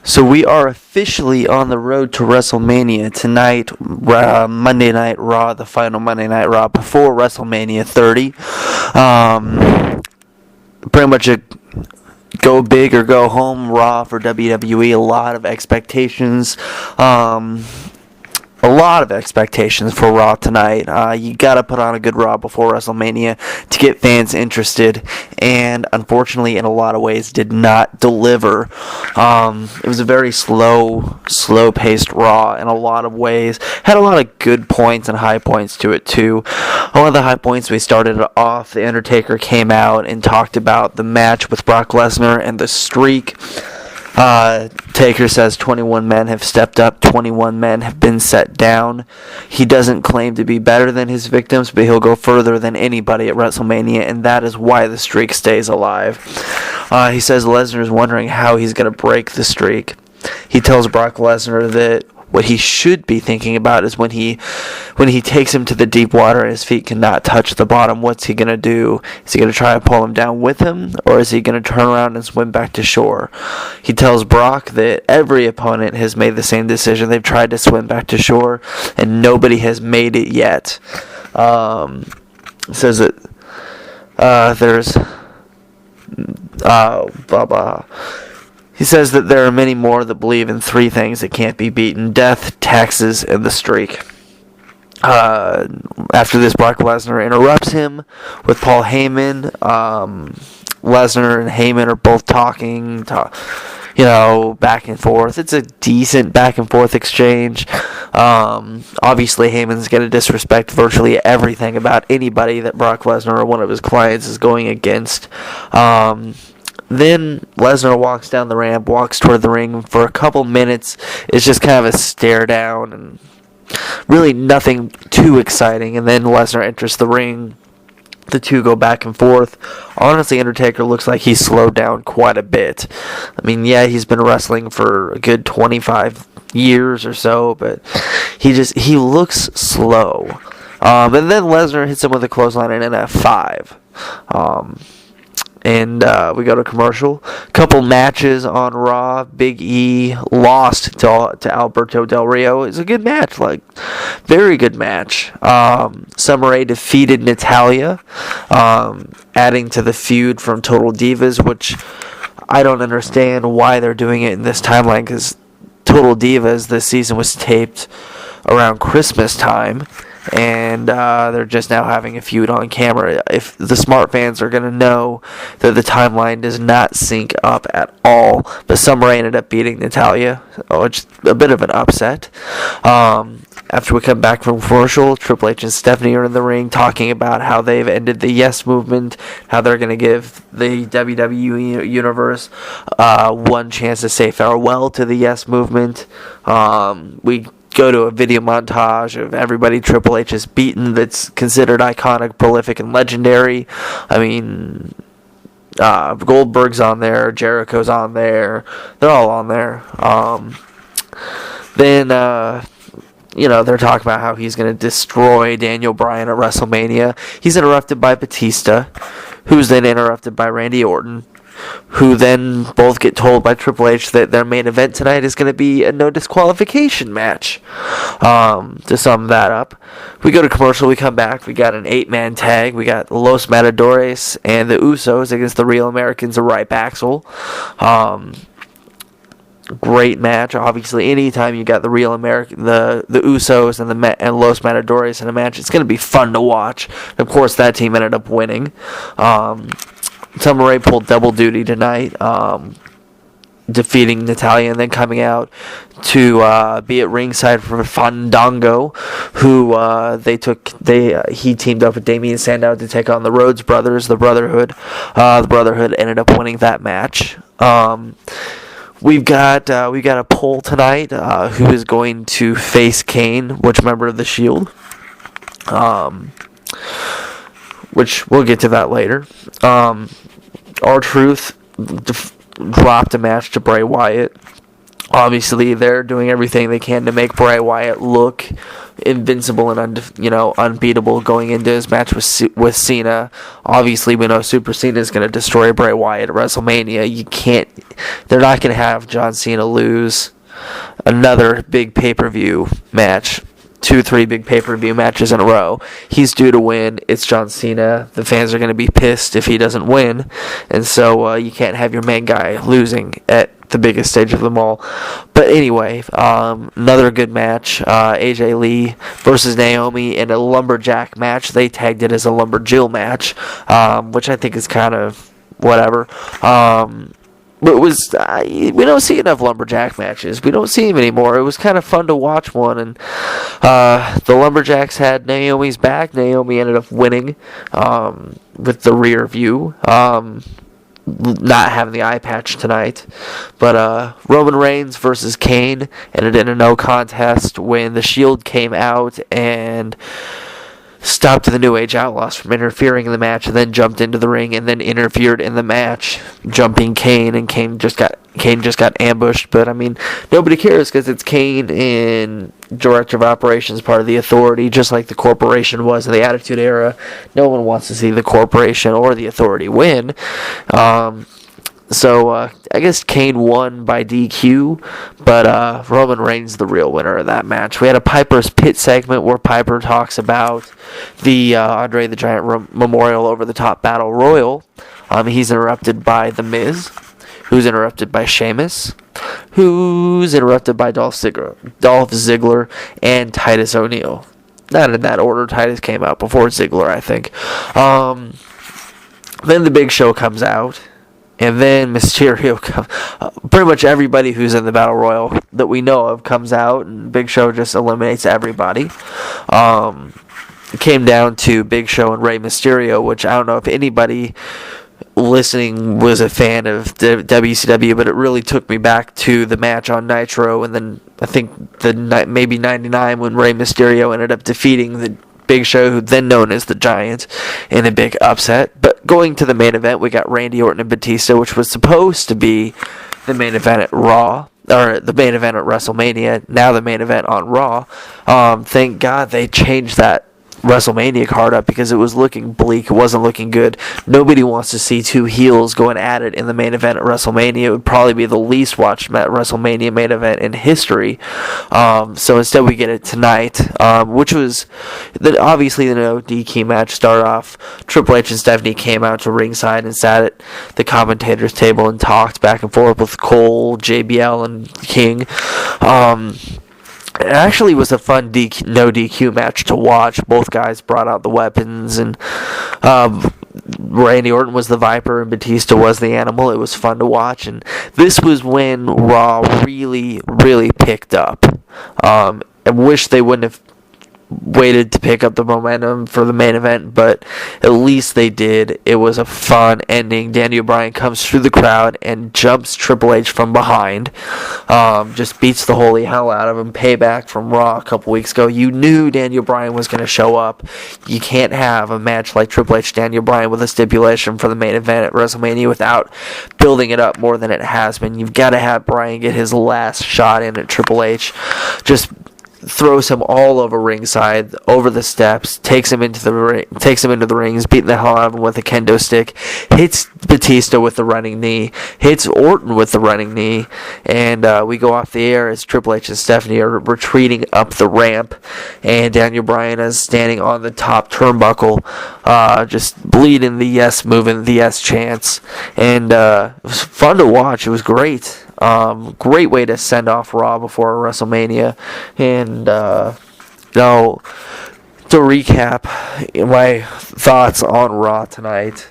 So we are officially on the road to WrestleMania tonight, Monday Night Raw, the final Monday Night Raw before WrestleMania 30. Pretty much a go big or go home Raw for WWE. A lot of expectations. A lot of expectations for Raw tonight. You gotta put on a good Raw before WrestleMania to get fans interested, and unfortunately, in a lot of ways, did not deliver. It was a very slow-paced Raw in a lot of ways. Had a lot of good points and high points to it too. One of the high points, we started off. The Undertaker came out and talked about the match with Brock Lesnar and the streak. Taker says 21 men have stepped up, 21 men have been set down. He doesn't claim to be better than his victims, but he'll go further than anybody at WrestleMania, and that is why the streak stays alive. He says Lesnar is wondering how he's going to break the streak. He tells Brock Lesnar that what he should be thinking about is when he takes him to the deep water and his feet cannot touch the bottom, what's he going to do? Is he going to try to pull him down with him, or is he going to turn around and swim back to shore? He tells Brock that every opponent has made the same decision. They've tried to swim back to shore, and nobody has made it yet. Says that there's blah blah. He says that there are many more that believe in three things that can't be beaten: death, taxes, and the streak. After this, Brock Lesnar interrupts him with Paul Heyman. Lesnar and Heyman are both talking, back and forth. It's a decent back and forth exchange. Obviously, Heyman's going to disrespect virtually everything about anybody that Brock Lesnar or one of his clients is going against. Then Lesnar walks down the ramp, walks toward the ring for a couple minutes. It's just kind of a stare down and really nothing too exciting. And then Lesnar enters the ring. The two go back and forth. Honestly, Undertaker looks like he's slowed down quite a bit. I mean, yeah, he's been wrestling for a good 25 years or so, but he looks slow. And then Lesnar hits him with a clothesline and an F5. And we go to commercial. Couple matches on Raw. Big E lost to Alberto Del Rio. It's a good match, very good match. Summer Rae defeated Natalya, adding to the feud from Total Divas, which I don't understand why they're doing it in this timeline, because Total Divas this season was taped around Christmas time. And they're just now having a feud on camera. If the smart fans are going to know that the timeline does not sync up at all. But Summer Rae ended up beating Natalya, which is a bit of an upset. After we come back from commercial, Triple H and Stephanie are in the ring talking about how they've ended the Yes Movement, how they're going to give the WWE Universe one chance to say farewell to the Yes Movement. We go to a video montage of everybody Triple H has beaten that's considered iconic, prolific, and legendary. I mean, Goldberg's on there, Jericho's on there, they're all on there. Then they're talking about how he's going to destroy Daniel Bryan at WrestleMania. He's interrupted by Batista, who's then interrupted by Randy Orton, who then both get told by Triple H that their main event tonight is going to be a no disqualification match. To sum that up, we go to commercial, we come back, we got an 8-man tag, we got Los Matadores and the Usos against the Real Americans of Right Axel. Great match. Obviously, anytime you got the Real American, the Usos and Los Matadores in a match, it's going to be fun to watch. And of course, that team ended up winning. Summer Rae pulled double duty tonight, defeating Natalya and then coming out to be at ringside for Fandango, who he teamed up with Damien Sandow to take on the Rhodes Brothers, the Brotherhood. The Brotherhood ended up winning that match. We've got a poll tonight. Who is going to face Kane? Which member of the Shield? Which we'll get to that later. R-Truth dropped a match to Bray Wyatt. Obviously, they're doing everything they can to make Bray Wyatt look invincible and unbeatable going into his match with Cena. Obviously, we know Super Cena is going to destroy Bray Wyatt at WrestleMania. They're not going to have John Cena lose another big pay-per-view match. 2-3 big pay-per-view matches in a row. He's due to win. It's John Cena. The fans are going to be pissed if he doesn't win, and so you can't have your main guy losing at the biggest stage of them all. But anyway, another good match. AJ Lee versus Naomi in a lumberjack match. They tagged it as a lumberjill match, which I think is kind of whatever. But we don't see enough lumberjack matches. We don't see them anymore. It was kind of fun to watch one, and the lumberjacks had Naomi's back. Naomi ended up winning with the rear view. Not having the eye patch tonight. But Roman Reigns versus Kane ended in a no contest when the Shield came out and stopped the New Age Outlaws from interfering in the match, and then jumped into the ring and then interfered in the match, jumping Kane, and Kane just got ambushed. But I mean, nobody cares because it's Kane in Director of Operations, part of the Authority, just like the Corporation was in the Attitude Era. No one wants to see the Corporation or the Authority win. So I guess Kane won by DQ, but Roman Reigns the real winner of that match. We had a Piper's Pit segment where Piper talks about the Andre the Giant Memorial Over the Top Battle Royal. He's interrupted by The Miz, who's interrupted by Sheamus, who's interrupted by Dolph Ziggler, and Titus O'Neil. Not in that order. Titus came out before Ziggler, I think. Then the Big Show comes out. And then Mysterio comes. Pretty much everybody who's in the Battle Royal that we know of comes out, and Big Show just eliminates everybody. It came down to Big Show and Rey Mysterio, which I don't know if anybody listening was a fan of WCW, but it really took me back to the match on Nitro, and then I think maybe 99 when Rey Mysterio ended up defeating the Big Show, then known as the Giant, in a big upset. But going to the main event, we got Randy Orton and Batista, which was supposed to be the main event at Raw, or the main event at WrestleMania, now the main event on Raw. Thank God they changed that WrestleMania card up because it was looking bleak. It wasn't looking good. Nobody wants to see two heels going at it in the main event at WrestleMania. It would probably be the least watched WrestleMania main event in history. So instead we get it tonight, which was obviously the no DQ match. Started off, Triple H and Stephanie came out to ringside and sat at the commentators table and talked back and forth with Cole, JBL, and King. It actually was a fun no DQ match to watch. Both guys brought out the weapons, and Randy Orton was the Viper and Batista was the Animal. It was fun to watch, and this was when Raw really, really picked up. I wish they wouldn't have waited to pick up the momentum for the main event, but at least they did. It was a fun ending. Daniel Bryan comes through the crowd and jumps Triple H from behind. Just beats the holy hell out of him. Payback from Raw a couple weeks ago. You knew Daniel Bryan was going to show up. You can't have a match like Triple H Daniel Bryan with a stipulation for the main event at WrestleMania without building it up more than it has been. You've got to have Bryan get his last shot in at Triple H. Just throws him all over ringside, over the steps, takes him into the rings, beating the hell out of him with a kendo stick, hits Batista with the running knee, hits Orton with the running knee, and we go off the air as Triple H and Stephanie are retreating up the ramp, and Daniel Bryan is standing on the top turnbuckle, just bleeding the yes movement, the yes chants, and it was fun to watch. It was great. Great way to send off Raw before WrestleMania. And to recap my thoughts on Raw tonight,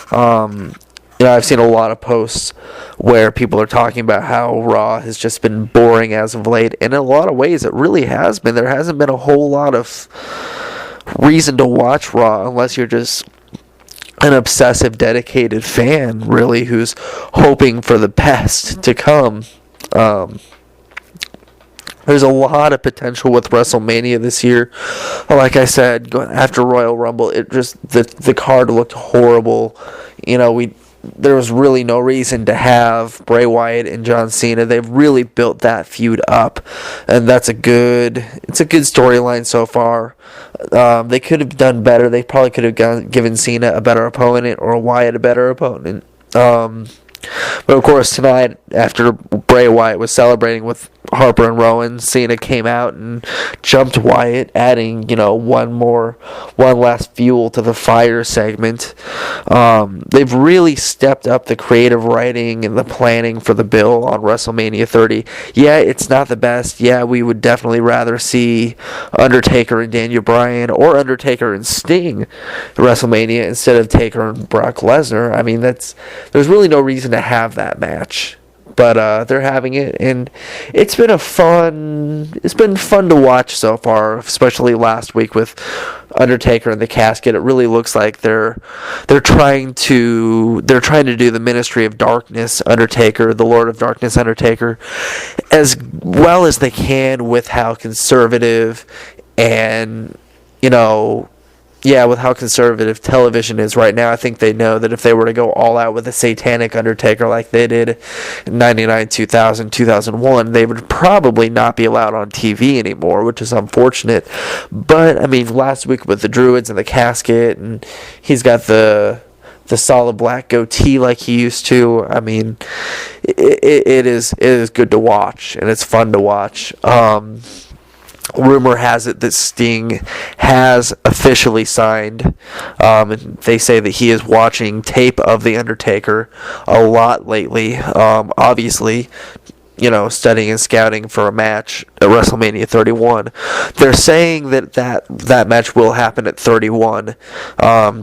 I've seen a lot of posts where people are talking about how Raw has just been boring as of late. And in a lot of ways, it really has been. There hasn't been a whole lot of reason to watch Raw unless you're just an obsessive, dedicated fan, really, who's hoping for the best to come. There's a lot of potential with WrestleMania this year. Like I said, after Royal Rumble, it just the card looked horrible. there was really no reason to have Bray Wyatt and John Cena. They've really built that feud up, and it's a good storyline so far. They could have done better. They probably could have given Cena a better opponent or Wyatt a better opponent. But of course, tonight, after Bray Wyatt was celebrating with Harper and Rowan, Cena came out and jumped Wyatt, adding, one last fuel to the fire segment. They've really stepped up the creative writing and the planning for the bill on WrestleMania 30. Yeah, it's not the best. Yeah, we would definitely rather see Undertaker and Daniel Bryan or Undertaker and Sting at WrestleMania instead of Taker and Brock Lesnar. I mean, there's really no reason to have that match. But they're having it, and it's been fun to watch so far, especially last week with Undertaker in the casket. It really looks like they're trying to do the Ministry of Darkness Undertaker, the Lord of Darkness Undertaker, as well as they can with how conservative and with how conservative television is right now. I think they know that if they were to go all out with a satanic Undertaker like they did in 99, 2000, 2001, they would probably not be allowed on TV anymore, which is unfortunate. But, I mean, last week with the Druids and the casket, and he's got the solid black goatee like he used to. I mean, it is good to watch, and it's fun to watch. Rumor has it that Sting has officially signed. And they say that he is watching tape of The Undertaker a lot lately. Obviously, studying and scouting for a match at WrestleMania 31. They're saying that match will happen at 31,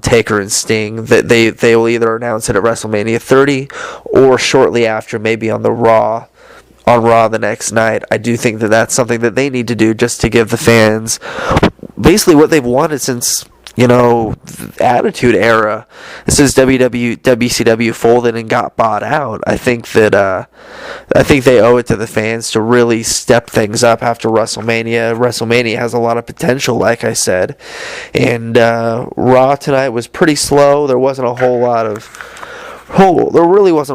Taker and Sting. That they will either announce it at WrestleMania 30 or shortly after, maybe on Raw the next night. I do think that that's something that they need to do just to give the fans basically what they've wanted since, the Attitude Era. Since WCW folded and got bought out. I think they owe it to the fans to really step things up after WrestleMania. WrestleMania has a lot of potential, like I said. And Raw tonight was pretty slow. There really wasn't a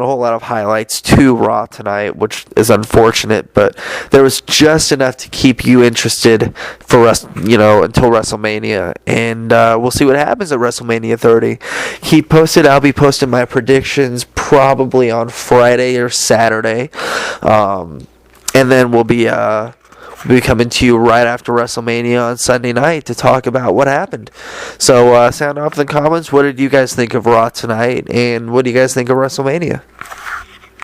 whole lot of highlights to Raw tonight, which is unfortunate, but there was just enough to keep you interested for until WrestleMania, and we'll see what happens at WrestleMania 30. I'll be posting my predictions probably on Friday or Saturday, and then we'll be coming to you right after WrestleMania on Sunday night to talk about what happened. So sound off in the comments. What did you guys think of Raw tonight? And what do you guys think of WrestleMania?